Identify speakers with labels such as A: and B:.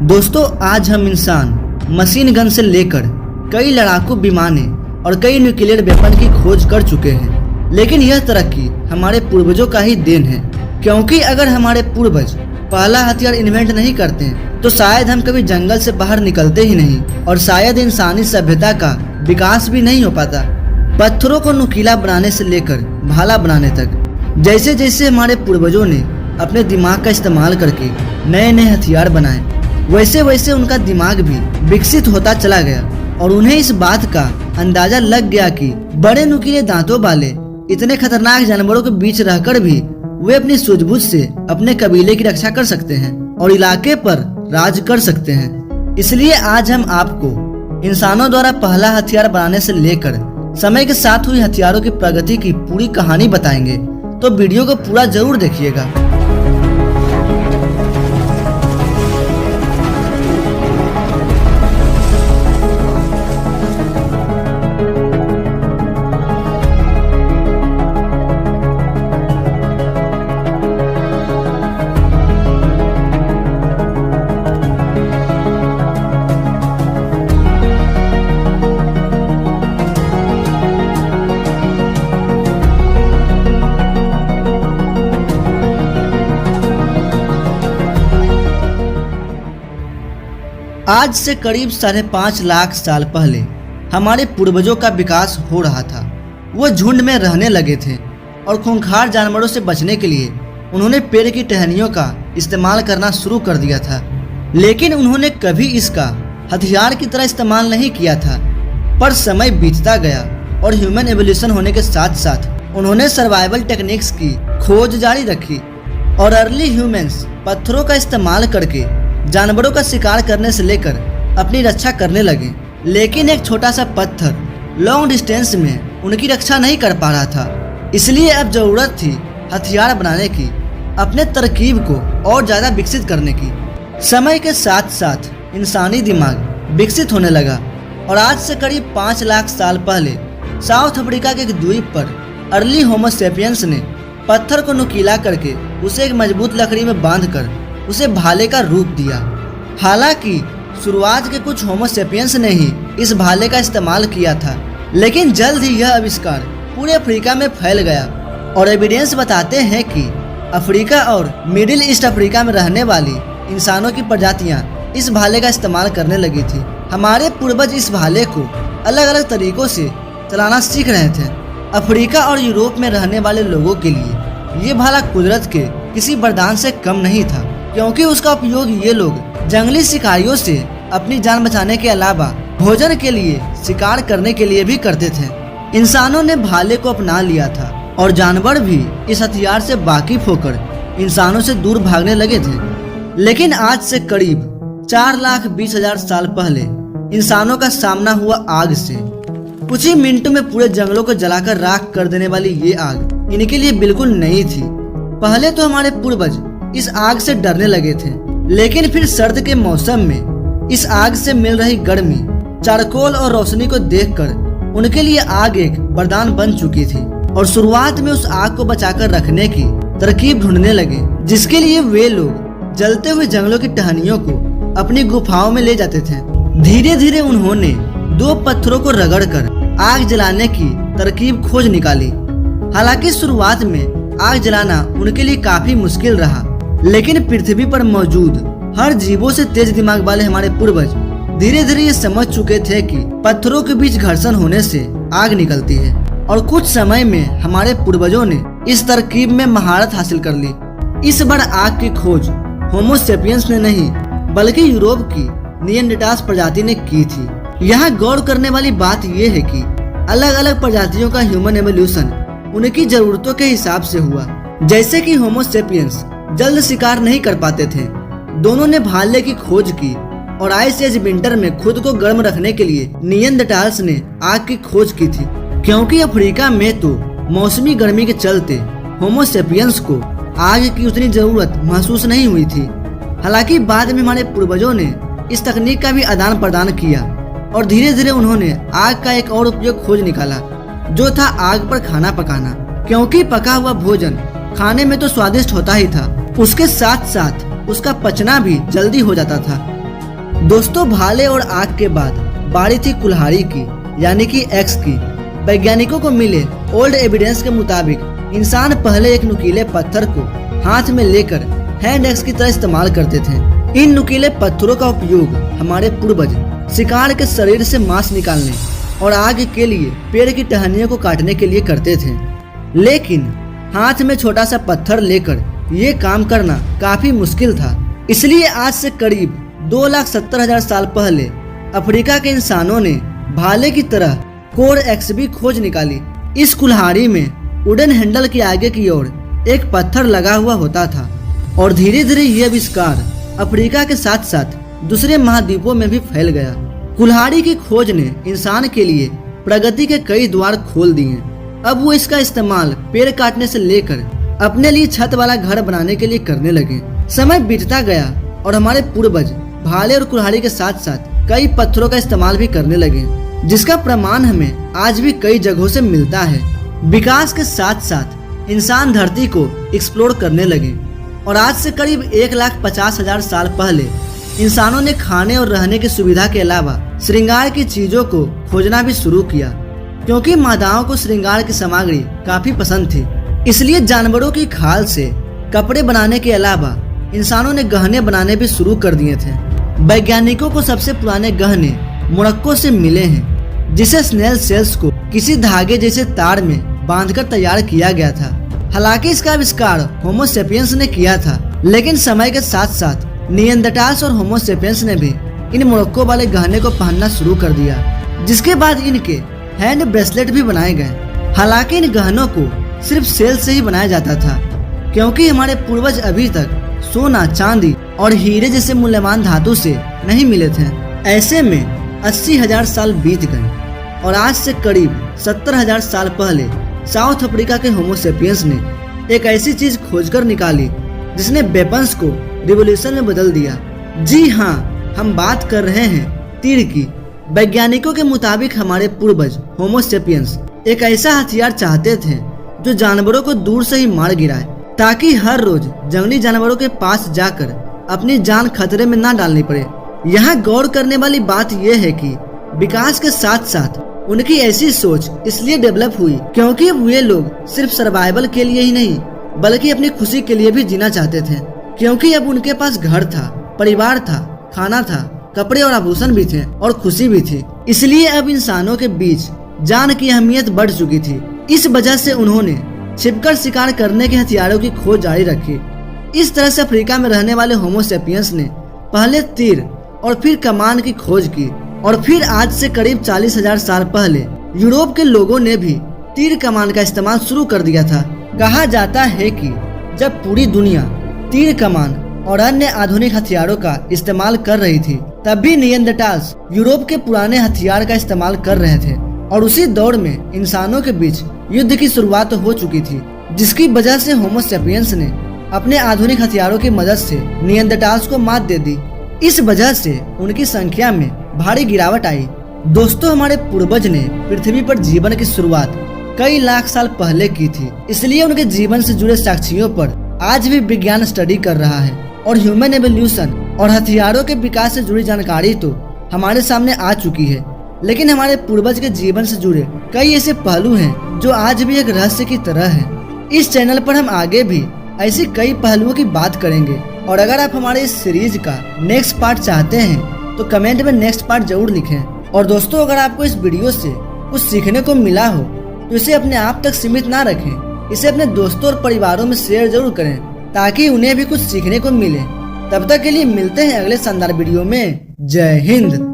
A: दोस्तों, आज हम इंसान मशीन गन से लेकर कई लड़ाकू विमानें और कई न्यूक्लियर वेपन की खोज कर चुके हैं। लेकिन यह तरक्की हमारे पूर्वजों का ही देन है, क्योंकि अगर हमारे पूर्वज पहला हथियार इन्वेंट नहीं करते तो शायद हम कभी जंगल से बाहर निकलते ही नहीं और शायद इंसानी सभ्यता का विकास भी नहीं हो पाता। पत्थरों को नुकीला बनाने से लेकर भाला बनाने तक, जैसे जैसे हमारे पूर्वजों ने अपने दिमाग का इस्तेमाल करके नए नए हथियार बनाए, वैसे वैसे उनका दिमाग भी विकसित होता चला गया और उन्हें इस बात का अंदाजा लग गया कि बड़े नुकीले दांतों वाले इतने खतरनाक जानवरों के बीच रहकर भी वे अपनी सूझबूझ से अपने कबीले की रक्षा कर सकते हैं और इलाके पर राज कर सकते हैं। इसलिए आज हम आपको इंसानों द्वारा पहला हथियार बनाने से लेकर समय के साथ हुई हथियारों की प्रगति की पूरी कहानी बताएंगे, तो वीडियो को पूरा जरूर देखिएगा। आज से करीब 5.5 लाख साल पहले हमारे पूर्वजों का विकास हो रहा था। वो झुंड में रहने लगे थे और खूंखार जानवरों से बचने के लिए उन्होंने पेड़ की टहनियों का इस्तेमाल करना शुरू कर दिया था। लेकिन उन्होंने कभी इसका हथियार की तरह इस्तेमाल नहीं किया था। पर समय बीतता गया और ह्यूमन एवोल्यूशन होने के साथ साथ उन्होंने सर्वाइवल टेक्निक्स की खोज जारी रखी और अर्ली ह्यूमंस पत्थरों का इस्तेमाल करके जानवरों का शिकार करने से लेकर अपनी रक्षा करने लगे। लेकिन एक छोटा सा पत्थर लॉन्ग डिस्टेंस में उनकी रक्षा नहीं कर पा रहा था। इसलिए अब जरूरत थी हथियार बनाने की, अपने तरकीब को और ज़्यादा विकसित करने की। समय के साथ साथ इंसानी दिमाग विकसित होने लगा और आज से करीब 5 लाख साल पहले साउथ अफ्रीका के एक द्वीप पर अर्ली होमो सेपियंस ने पत्थर को नुकीला करके उसे एक मजबूत लकड़ी में बांधकर उसे भाले का रूप दिया। हालांकि शुरुआत के कुछ होमो सेपियंस ने ही इस भाले का इस्तेमाल किया था, लेकिन जल्द ही यह आविष्कार पूरे अफ्रीका में फैल गया और एविडेंस बताते हैं कि अफ्रीका और मिडिल ईस्ट अफ्रीका में रहने वाली इंसानों की प्रजातियां इस भाले का इस्तेमाल करने लगी थी। हमारे पूर्वज इस भाले को अलग अलग तरीकों से चलाना सीख रहे थे। अफ्रीका और यूरोप में रहने वाले लोगों के लिए ये भाला कुदरत के किसी वरदान से कम नहीं था, क्योंकि उसका उपयोग ये लोग जंगली शिकारियों से अपनी जान बचाने के अलावा भोजन के लिए, शिकार करने के लिए भी करते थे। इंसानों ने भाले को अपना लिया था और जानवर भी इस हथियार से वाकिफ होकर इंसानों से दूर भागने लगे थे। लेकिन आज से करीब 4,20,000 साल पहले इंसानों का सामना हुआ आग से। कुछ ही मिनटों में पूरे जंगलों को जलाकर राख कर देने वाली ये आग इनके लिए बिल्कुल नई थी। पहले तो हमारे पूर्वज इस आग से डरने लगे थे, लेकिन फिर सर्द के मौसम में इस आग से मिल रही गर्मी, चारकोल और रोशनी को देखकर उनके लिए आग एक वरदान बन चुकी थी और शुरुआत में उस आग को बचाकर रखने की तरकीब ढूंढने लगे, जिसके लिए वे लोग जलते हुए जंगलों की टहनियों को अपनी गुफाओं में ले जाते थे। धीरे धीरे उन्होंने 2 पत्थरों को रगड़कर आग जलाने की तरकीब खोज निकाली। हालांकि शुरुआत में आग जलाना उनके लिए काफी मुश्किल रहा, लेकिन पृथ्वी पर मौजूद हर जीवों से तेज दिमाग वाले हमारे पूर्वज धीरे धीरे ये समझ चुके थे कि पत्थरों के बीच घर्षण होने से आग निकलती है और कुछ समय में हमारे पूर्वजों ने इस तरकीब में महारत हासिल कर ली। इस बार आग की खोज होमो सेपियंस ने नहीं, बल्कि यूरोप की निएंडरटाल्स प्रजाति ने की थी। यहाँ गौर करने वाली बात यह है कि अलग अलग प्रजातियों का ह्यूमन एवोल्यूशन उनकी जरूरतों के हिसाब से हुआ। जैसे कि होमो सेपियंस जल्द शिकार नहीं कर पाते थे, दोनों ने भाले की खोज की और आइस एज विंटर में खुद को गर्म रखने के लिए निएंडरटाल्स ने आग की खोज की थी, क्योंकि अफ्रीका में तो मौसमी गर्मी के चलते होमो सेपियंस को आग की उतनी जरूरत महसूस नहीं हुई थी। हालांकि बाद में हमारे पूर्वजों ने इस तकनीक का भी आदान प्रदान किया और धीरे धीरे उन्होंने आग का एक और उपयोग खोज निकाला, जो था आग पर खाना पकाना। क्योंकि पका हुआ भोजन खाने में तो स्वादिष्ट होता ही था, उसके साथ साथ उसका पचना भी जल्दी हो जाता था। दोस्तों, भाले और आग के बाद बारी थी कुल्हाड़ी की, यानी कि एक्स की। वैज्ञानिकों को मिले ओल्ड एविडेंस के मुताबिक इंसान पहले एक नुकीले पत्थर को हाथ में लेकर हैंड एक्स की तरह इस्तेमाल करते थे। इन नुकीले पत्थरों का उपयोग हमारे पूर्वज शिकार के शरीर से मांस निकालने और आग के लिए पेड़ की टहनियों को काटने के लिए करते थे। लेकिन हाथ में छोटा सा पत्थर लेकर ये काम करना काफी मुश्किल था। इसलिए आज से करीब 2,70,000 साल पहले अफ्रीका के इंसानों ने भाले की तरह कोर एक्स भी खोज निकाली। इस कुल्हाड़ी में वुडन हैंडल के आगे की ओर एक पत्थर लगा हुआ होता था और धीरे धीरे ये आविष्कार अफ्रीका के साथ साथ दूसरे महाद्वीपों में भी फैल गया। कुल्हाड़ी की खोज ने इंसान के लिए प्रगति के कई द्वार खोल दिए। अब वो इसका इस्तेमाल पेड़ काटने से लेकर अपने लिए छत वाला घर बनाने के लिए करने लगे। समय बीतता गया और हमारे पूर्वज भाले और कुल्हाड़ी के साथ साथ कई पत्थरों का इस्तेमाल भी करने लगे, जिसका प्रमाण हमें आज भी कई जगहों से मिलता है। विकास के साथ साथ इंसान धरती को एक्सप्लोर करने लगे और आज से करीब 1,50,000 साल पहले इंसानों ने खाने और रहने की सुविधा के अलावा श्रृंगार की चीजों को खोजना भी शुरू किया, क्योंकि मादाओं को श्रृंगार की सामग्री काफी पसंद थी। इसलिए जानवरों की खाल से कपड़े बनाने के अलावा इंसानों ने गहने बनाने भी शुरू कर दिए थे। वैज्ञानिकों को सबसे पुराने गहने मोरक्को से मिले हैं, जिसे स्नेल सेल्स को किसी धागे जैसे तार में बांधकर तैयार किया गया था। हालांकि इसका आविष्कार होमो सेपियंस ने किया था, लेकिन समय के साथ साथ निएंडरटाल्स और होमो सेपियंस ने भी इन मोरक्को वाले गहने को पहनना शुरू कर दिया, जिसके बाद इनके हैंड ब्रेसलेट भी बनाए गए। हालांकि इन गहनों को सिर्फ सेल से ही बनाया जाता था, क्योंकि हमारे पूर्वज अभी तक सोना, चांदी और हीरे जैसे मूल्यवान धातु से नहीं मिले थे। ऐसे में 80,000 साल बीत गए और आज से करीब 70,000 साल पहले साउथ अफ्रीका के होमो सेपियंस ने एक ऐसी चीज खोजकर निकाली जिसने वेपन्स को रिवॉल्यूशन में बदल दिया। जी हाँ, हम बात कर रहे हैं तीर की। वैज्ञानिकों के मुताबिक हमारे पूर्वज होमो सेपियंस एक ऐसा हथियार चाहते थे जो जानवरों को दूर से ही मार गिराए, ताकि हर रोज जंगली जानवरों के पास जाकर अपनी जान खतरे में न डालनी पड़े। यहाँ गौर करने वाली बात यह है कि विकास के साथ साथ उनकी ऐसी सोच इसलिए डेवलप हुई क्योंकि वे लोग सिर्फ सर्वाइवल के लिए ही नहीं बल्कि अपनी खुशी के लिए भी जीना चाहते थे। क्योंकि अब उनके पास घर था, परिवार था, खाना था, कपड़े और आभूषण भी थे और खुशी भी थी। इसलिए अब इंसानों के बीच जान की अहमियत बढ़ चुकी थी। इस वजह से उन्होंने छिपकर शिकार करने के हथियारों की खोज जारी रखी। इस तरह से अफ्रीका में रहने वाले होमो सेपियंस ने पहले तीर और फिर कमान की खोज की और फिर आज से करीब 40,000 साल पहले यूरोप के लोगों ने भी तीर कमान का इस्तेमाल शुरू कर दिया था। कहा जाता है कि जब पूरी दुनिया तीर कमान और अन्य आधुनिक हथियारों का इस्तेमाल कर रही थी, तब भी निएंडरटाल्स यूरोप के पुराने हथियार का इस्तेमाल कर रहे थे और उसी दौर में इंसानों के बीच युद्ध की शुरुआत हो चुकी थी, जिसकी वजह से होमो सेपियंस ने अपने आधुनिक हथियारों की मदद से निएंडरटाल्स को मात दे दी। इस वजह से उनकी संख्या में भारी गिरावट आई। दोस्तों, हमारे पूर्वज ने पृथ्वी पर जीवन की शुरुआत कई लाख साल पहले की थी, इसलिए उनके जीवन से जुड़े साक्ष्यों पर आज भी विज्ञान स्टडी कर रहा है और ह्यूमन एवोल्यूशन और हथियारों के विकास से जुड़ी जानकारी तो हमारे सामने आ चुकी है, लेकिन हमारे पूर्वज के जीवन से जुड़े कई ऐसे पहलू हैं जो आज भी एक रहस्य की तरह हैं। इस चैनल पर हम आगे भी ऐसी कई पहलुओं की बात करेंगे और अगर आप हमारे इस सीरीज का नेक्स्ट पार्ट चाहते हैं तो कमेंट में नेक्स्ट पार्ट जरूर लिखें। और दोस्तों, अगर आपको इस वीडियो से कुछ सीखने को मिला हो तो इसे अपने आप तक सीमित ना रखें, इसे अपने दोस्तों और परिवारों में शेयर जरूर करें ताकि उन्हें भी कुछ सीखने को मिले। तब तक के लिए मिलते हैं अगले शानदार वीडियो में। जय हिंद।